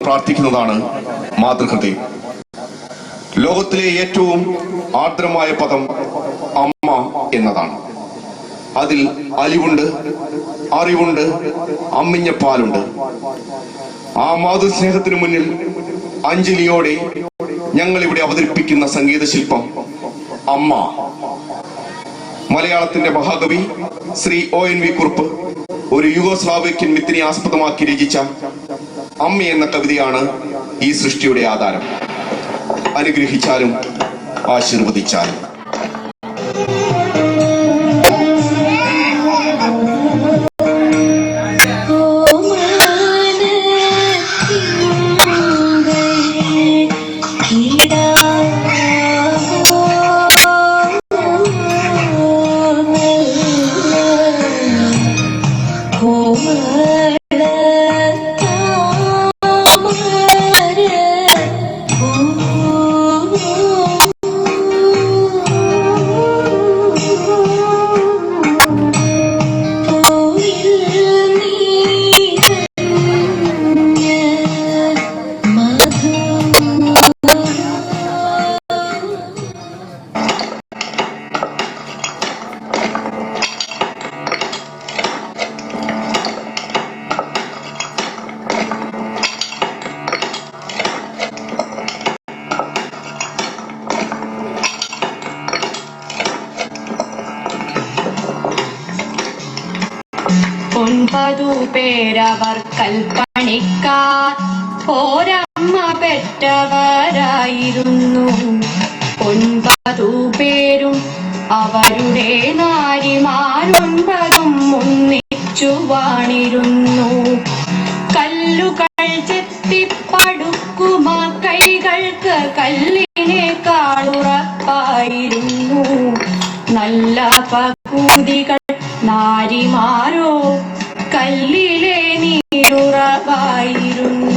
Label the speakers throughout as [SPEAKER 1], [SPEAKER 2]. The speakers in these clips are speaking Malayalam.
[SPEAKER 1] പ്രാർത്ഥിക്കുന്നതാണ് മാതൃഹൃദയം. ലോകത്തിലെ ഏറ്റവും ആർദ്രമായ പദം അമ്മ എന്നതാണ്. അതിൽ അലിവുണ്ട്, അറിവുണ്ട്, അമ്മിഞ്ഞ പാലുണ്ട്. ആ മാതൃസ്നേഹത്തിനു മുന്നിൽ അഞ്ജലിയോടെ ഞങ്ങൾ ഇവിടെ അവതരിപ്പിക്കുന്ന സംഗീത ശില്പം അമ്മ. മലയാളത്തിന്റെ മഹാകവി ശ്രീ ONV കുറുപ്പ് ഒരു യുഗോസ്ലാവിയൻ മിത്തിനെ ആസ്പദമാക്കി രചിച്ച അമ്മ എന്ന കവിതയാണ് ഈ സൃഷ്ടിയുടെ ആധാരം. അനുഗ്രഹിച്ചാലും ആശീർവദിച്ചാലും.
[SPEAKER 2] പേരവർ കൽപ്പണിക്കാർ ഓരമ്മ പെറ്റവരായിരുന്നു. 9 പേരും അവരുടെ നാരിമാരൊൻപതും ഒന്നിച്ചു വാണിരുന്നു. കല്ലുകൾ ചെത്തിപ്പടുക്കുമാ കൈകൾക്ക് കല്ലിനേക്കാളുറപ്പായിരുന്നു. നല്ല പക്കൂതികൾ നാരിമാരോ കല്ലിലെ നീരുറവായിരുന്നു.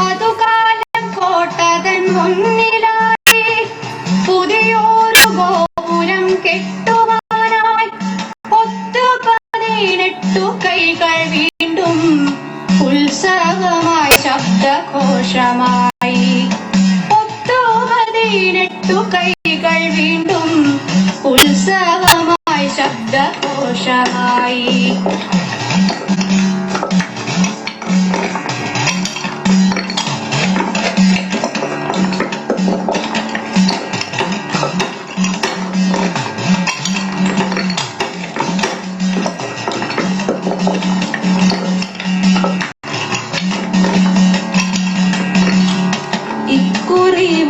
[SPEAKER 2] അതുകാലം കോട്ടതൻ മുന്നിലായി പുതിയൊരു ഗോപുരം കെട്ടുവാനായി 18 കൈകൾ വീണ്ടും ഉത്സവമായി ശബ്ദഘോഷമായി. 18 കൈകൾ വീണ്ടും ഉത്സവമായി ശബ്ദഘോഷമായി.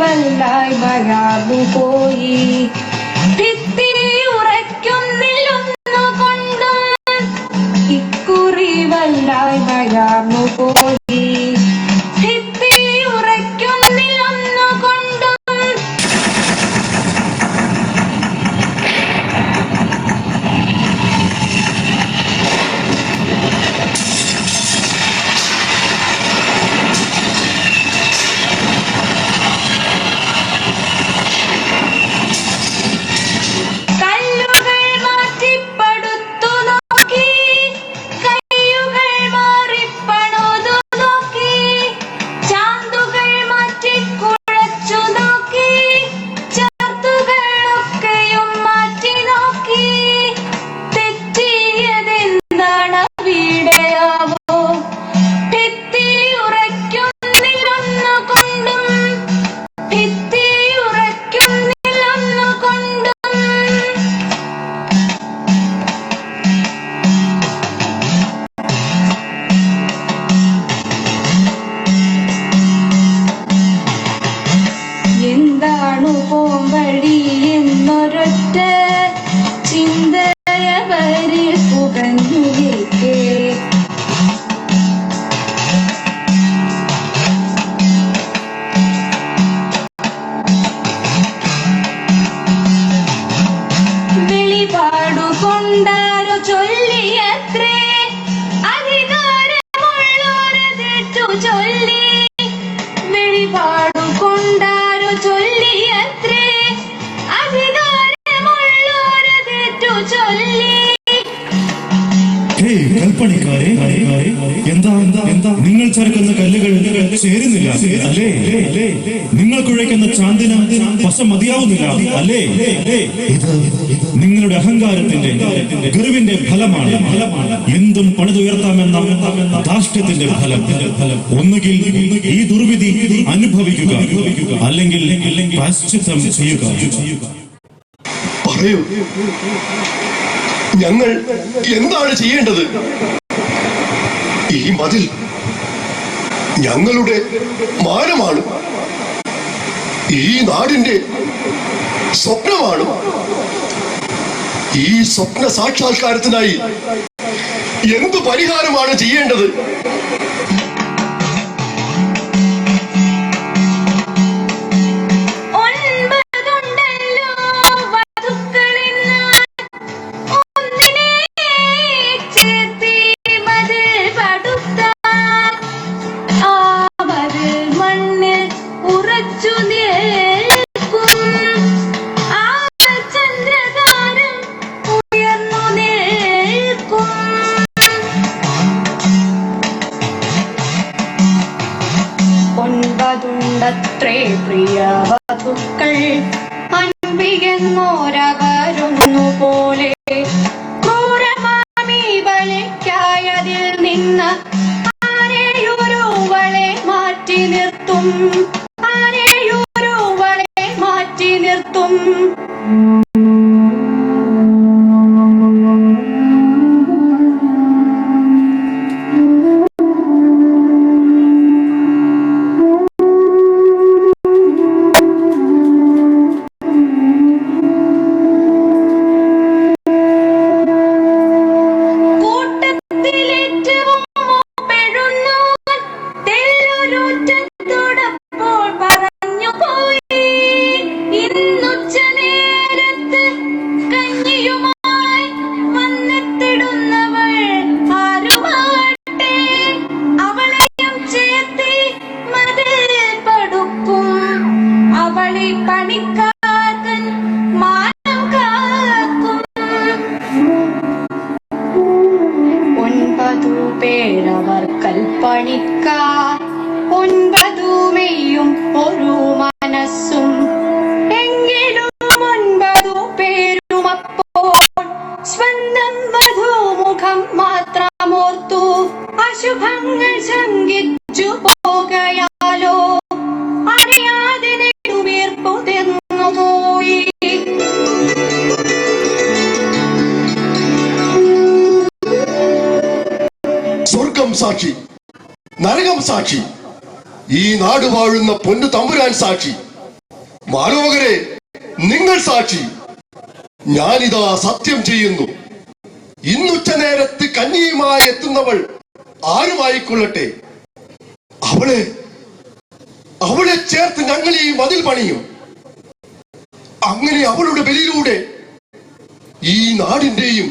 [SPEAKER 2] വല്ലായി വരാതുപോയി ഉറയ്ക്കുന്നില്ലൊന്നു കൊണ്ടും. ഇക്കുറി വല്ലായി വരാതുപോയി ഉറയ്ക്കുന്നില്ലൊന്നു കൊണ്ടും.
[SPEAKER 3] കൽപ്പണിക്കാരെ, എന്താ നിങ്ങൾ ചേർക്കുന്ന കല്ലുകൾ ചേരുന്നില്ല അല്ലേ? നിങ്ങൾ കുഴയ്ക്കുന്ന ചാന്തിന പശ മതിയാവുന്നില്ല അല്ലേ? ഇത് നിങ്ങളുടെ അഹങ്കാരത്തിന്റെ ഗർവിന്റെ ഫലമാണ്. എന്തും പണിതുയർത്താമെന്ന ധാർഷ്ട്യത്തിന്റെ ഫലം. ഒന്നുകിൽ ഈ ദുർവിധി അനുഭവിക്കുക, അല്ലെങ്കിൽ പ്രായശ്ചിത്തം ചെയ്യുക.
[SPEAKER 4] പറയൂ, ഞങ്ങൾ എന്താണ് ചെയ്യേണ്ടത്? ഈ മതിൽ ഞങ്ങളുടെ മാനമാണ്, ഈ നാടിന്റെ സ്വപ്നമാണ്. ഈ സ്വപ്ന സാക്ഷാത്കാരത്തിനായി എന്ത് പരിഹാരമാണ് ചെയ്യേണ്ടത്?
[SPEAKER 2] ഒൻപതുണ്ടത്രേ പ്രിയ വധുക്കൾ, അൻപികങ്ങോരവരുന്നു പോലെ. ക്രൂരമാമി ബലിക്കായതിൽ നിന്ന് ആരെയൊരുവളെ മാറ്റി നിർത്തും, ആരെയൊരുവളെ മാറ്റി നിർത്തും. പണിക്കാരൻ മാനം കാക്കും. 9 പേരവർ കൽപ്പണിക്കാർ, 9 മെയ്യും ഒരു മനസ്സും. എങ്കിലും 9 പേരും അപ്പോൾ സ്വന്തം വധുമുഖം മാത്രമോർത്തു അശുഭങ്ങൾ ശങ്കിച്ചു പോകയാലോ അറിയാതെ നെടുവീർപ്പുതിർന്നുപോയി.
[SPEAKER 4] സ്വർഗം സാക്ഷി, നരകം സാക്ഷി, ഈ നാട് വാഴുന്ന പൊന്നു തമ്പുരാൻ സാക്ഷി, മാലോകരെ നിങ്ങൾ സാക്ഷി. ഞാനിതാ സത്യം ചെയ്യുന്നു, ഇന്നുച്ച നേരത്ത് കന്യയുമായി എത്തുന്നവൾ ആരുമായിക്കൊള്ളട്ടെ, അവളെ ചേർത്ത് ഞങ്ങൾ ഈ മതിൽ പണിയും. അങ്ങനെ അവളുടെ ബലിയിലൂടെ ഈ നാടിന്റെയും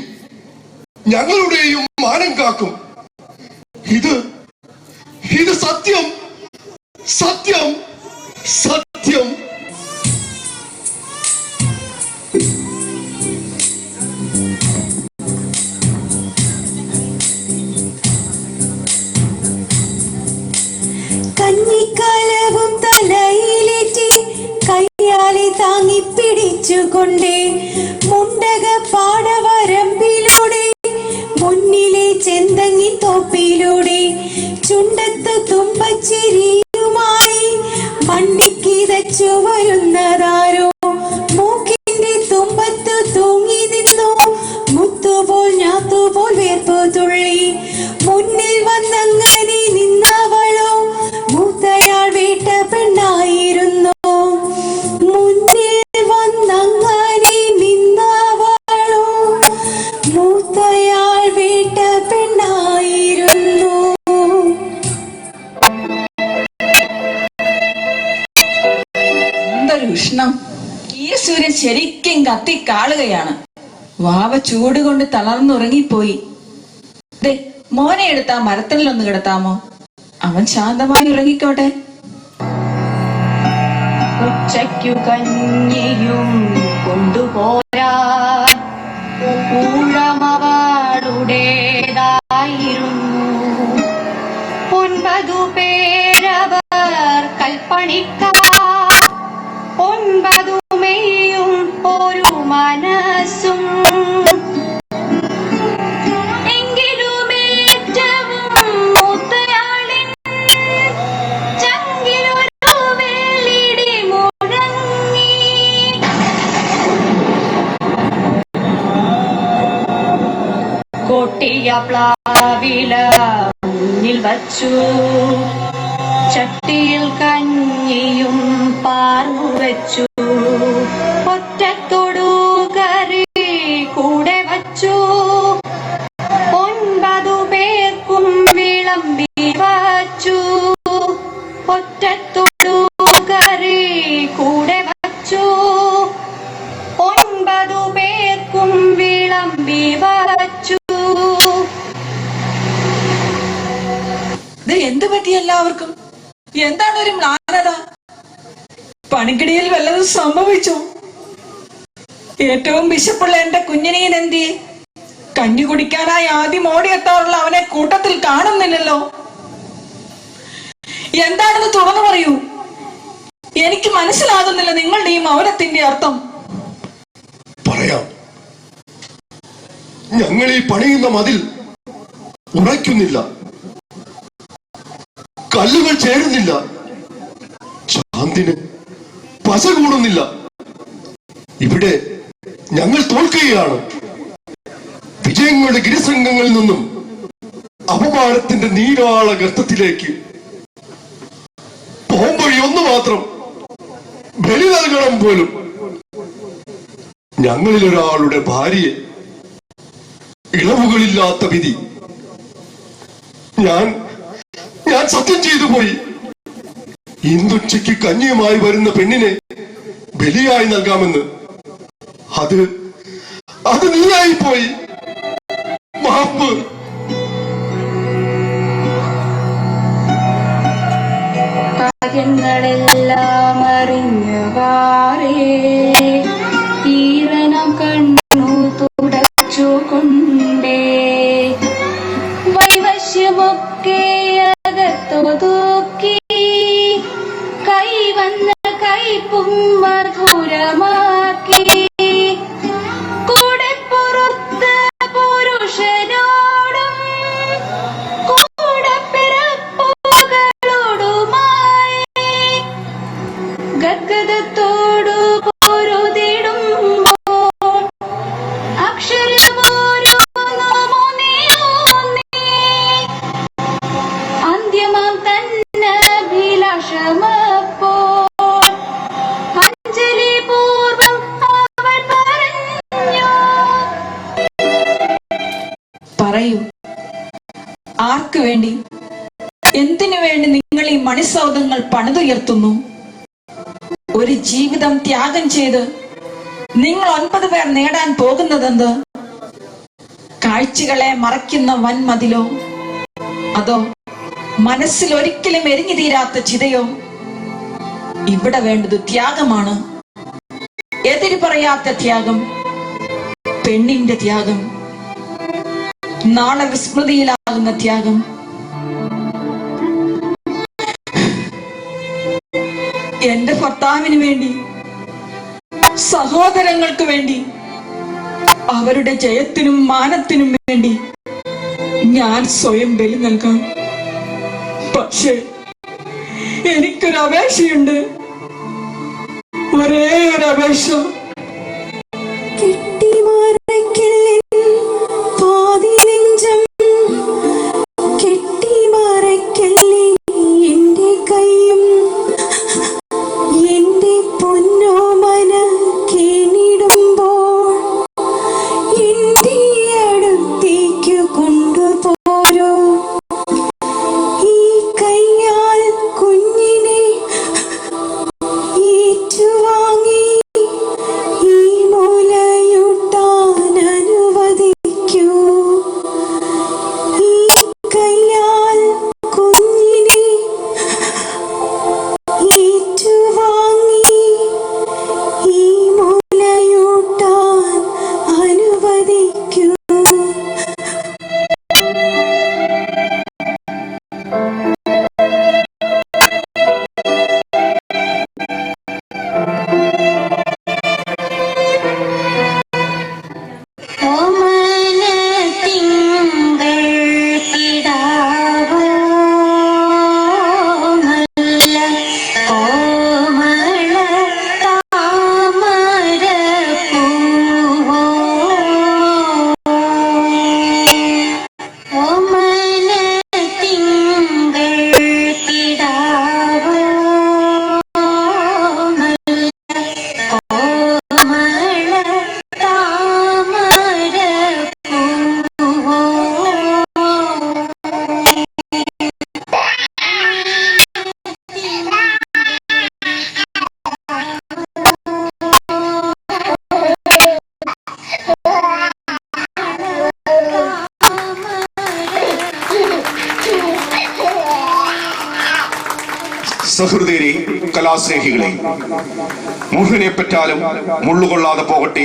[SPEAKER 4] ഞങ്ങളുടെയും മാനം കാക്കും. ഇത് സത്യം, സത്യം, സത്യം.
[SPEAKER 5] കഞ്ഞിക്കാലവും തലയിലേറ്റി കയ്യാലെ താങ്ങി പിടിച്ചുകൊണ്ടേ മുണ്ടക പാടവരമ്പിലൂടെ മുന്നിലെ ചെന്തങ്ങി തോപ്പിലൂടെ ചുണ്ടത്ത് തുമ്പച്ചിരിയുമായി മണ്ടിക്കിതച്ചു വരുന്നതാരോ മൂക്കിന്റെ തുമ്പത്ത് തൂങ്ങി നിന്നു മുത്തുപോൽ ഞാത്തുപോൽ വേർപ്പു തുള്ളി മുന്നിൽ വന്നങ്ങനെ നിന്നവളോ മൂത്തയാൾ വീട്ട പെണ്ണായിരുന്നു. മുന്നിൽ വന്നങ്ങനെ നിന്നവളോ മൂത്തയാൾ വീട്ട പെണ്ണായിരുന്നു.
[SPEAKER 6] എന്തൊരു ഉഷ്ണം! ഈ സൂര്യൻ ശരിക്കും കത്തിക്കാളുകയാണ്. വാവ ചൂട് കൊണ്ട് തളർന്നുറങ്ങിപ്പോയി. മോനെ എടുത്താ മരത്തിലൊന്ന് കിടത്താമോ? അവൻ ശാന്തമായി ഉറങ്ങിക്കോട്ടെ.
[SPEAKER 2] ഉച്ചയ്ക്കു കഞ്ഞിയും കൊണ്ടുപോരാൻ ഊഴമവാളുടേതാ മനസ്സും എങ്കിലും ഏറ്റവും മൂത്തയാളിൻ ചങ്കിലൊരു വെള്ളിടി മുഴങ്ങി. കൊട്ടിയ പ്ലാവില മുന്നിൽ വച്ചു, ചട്ടിയിൽ കഞ്ഞിയും പാർന്നു വെച്ചു, ഒറ്റത്തോടു കറി കൂടെ വച്ചു, 9 പേർക്കും വിളമ്പി വച്ചു, ഒറ്റത്തോടു കറി കൂടെ വച്ചു, 9 പേർക്കും വിളമ്പി വച്ചു.
[SPEAKER 6] ഇത് എന്ത് പറ്റി എല്ലാവർക്കും? എന്താണ് ഒരു മ്ലാനത? പണിക്കിടയിൽ വല്ലതും സംഭവിച്ചോ? ഏറ്റവും വിശപ്പുള്ള എന്റെ കുഞ്ഞിനെയും എന്തിയെ? കഞ്ഞി കുടിക്കാനായി ആദ്യം ഓടിയെത്താറുള്ള അവനെ കൂട്ടത്തിൽ കാണുന്നില്ലല്ലോ. എന്താണെന്ന് തുറന്നു പറയൂ. എനിക്ക് മനസ്സിലാകുന്നില്ല നിങ്ങളുടെ ഈ മൗനത്തിന്റെ അർത്ഥം.
[SPEAKER 4] പറയാം. ഞങ്ങൾ ഈ പണിയുന്ന മതിൽ ഉറയ്ക്കുന്നില്ല, കല്ലുകൾ ചേരുന്നില്ല, ചാന്തിന് പശ കൂടുന്നില്ല. ഇവിടെ ഞങ്ങൾ തോൽക്കുകയാണ്. വിജയങ്ങളുടെ ഗിരിശൃംഗങ്ങളിൽ നിന്നും അപമാനത്തിന്റെ നീരാള ഗർത്തത്തിലേക്ക് പോകുമ്പഴി ഒന്ന് മാത്രം ബലി നൽകണം പോലും. ഞങ്ങളിൽ ഒരാളുടെ ഭാര്യയെ ഇളവുകളില്ലാത്ത വിധി. ഞാൻ സത്യം ചെയ്തു പോയി. ഇന്ദുച്ചയ്ക്ക് കഞ്ഞിയുമായി വരുന്ന പെണ്ണിനെ ബലിയായി നൽകാമെന്ന്. അത് നീയായി പോയി. മാപ്പ്.
[SPEAKER 2] കാര്യങ്ങളെല്ലാം അറിഞ്ഞവാറേ ഈറനം കണ്ണു തുടച്ചുകൊണ്ടേ വൈവശ്യമൊക്കെ അകത്തൊതുക്കി കൈവന്ന കൈപ്പും മധുരമാക്കി കൂടെ പുറത്ത പുരുഷനോടും കൂടെ പിറപ്പുകളോടുമായി ഗദ്ഗതത്തോടു പൊരുതിടുമ്പോൾ അക്ഷരമോരോന്നോന്നിയോന്നി അന്ത്യമാം തന്നെ അഭിലാഷമപ്പോൾ അഞ്ജലി പൂർവം അവൾ പറഞ്ഞു.
[SPEAKER 6] പറയൂ, ആർക്കു വേണ്ടി, എന്തിനു വേണ്ടി നിങ്ങൾ ഈ മണിസൗധങ്ങൾ പണിതുയർത്തുന്നു? ഒരു ജീവിതം ത്യാഗം ചെയ്ത് നിങ്ങൾ 9 പേർ നേടാൻ പോകുന്നതെന്ത്? കാഴ്ചകളെ മറയ്ക്കുന്ന വൻമതിലോ, അതോ മനസ്സിൽ ഒരിക്കലും എരിഞ്ഞു തീരാത്ത ചിതയോ? ഇവിടെ വേണ്ടത് ത്യാഗമാണ്. എതിര് പറയാത്ത ത്യാഗം, പെണ്ണിന്റെ ത്യാഗം, നാളെ വിസ്മൃതിയിലാകുന്ന ത്യാഗം. എന്റെ ഭർത്താവിന് വേണ്ടി, സഹോദരങ്ങൾക്ക് വേണ്ടി, അവരുടെ ജയത്തിനും മാനത്തിനും വേണ്ടി ഞാൻ സ്വയം ബലി നൽകാം. പക്ഷേ എനിക്കൊരു അപേക്ഷയുണ്ട്, ഒരേ ഒരു അപേക്ഷ.
[SPEAKER 5] കെട്ടിമറയ്ക്കലിൻ പാതി നെഞ്ചം, കെട്ടിമറയ്ക്കലിൻ എന്റെ കൈയും, എന്റെ പൊന്നോമന കേണിടുമ്പോൾ എന്റെ അടുത്തേക്ക് കൊണ്ടുപോരൂ. ഈ കൈയാൽ കുഞ്ഞിനെ ഏറ്റുവാങ്ങി
[SPEAKER 1] സഹൃദയരെ, കലാസ്നേഹികളെ, മുഴുവനെ പറ്റാലും മുള്ളുകൊള്ളാതെ പോകട്ടെ.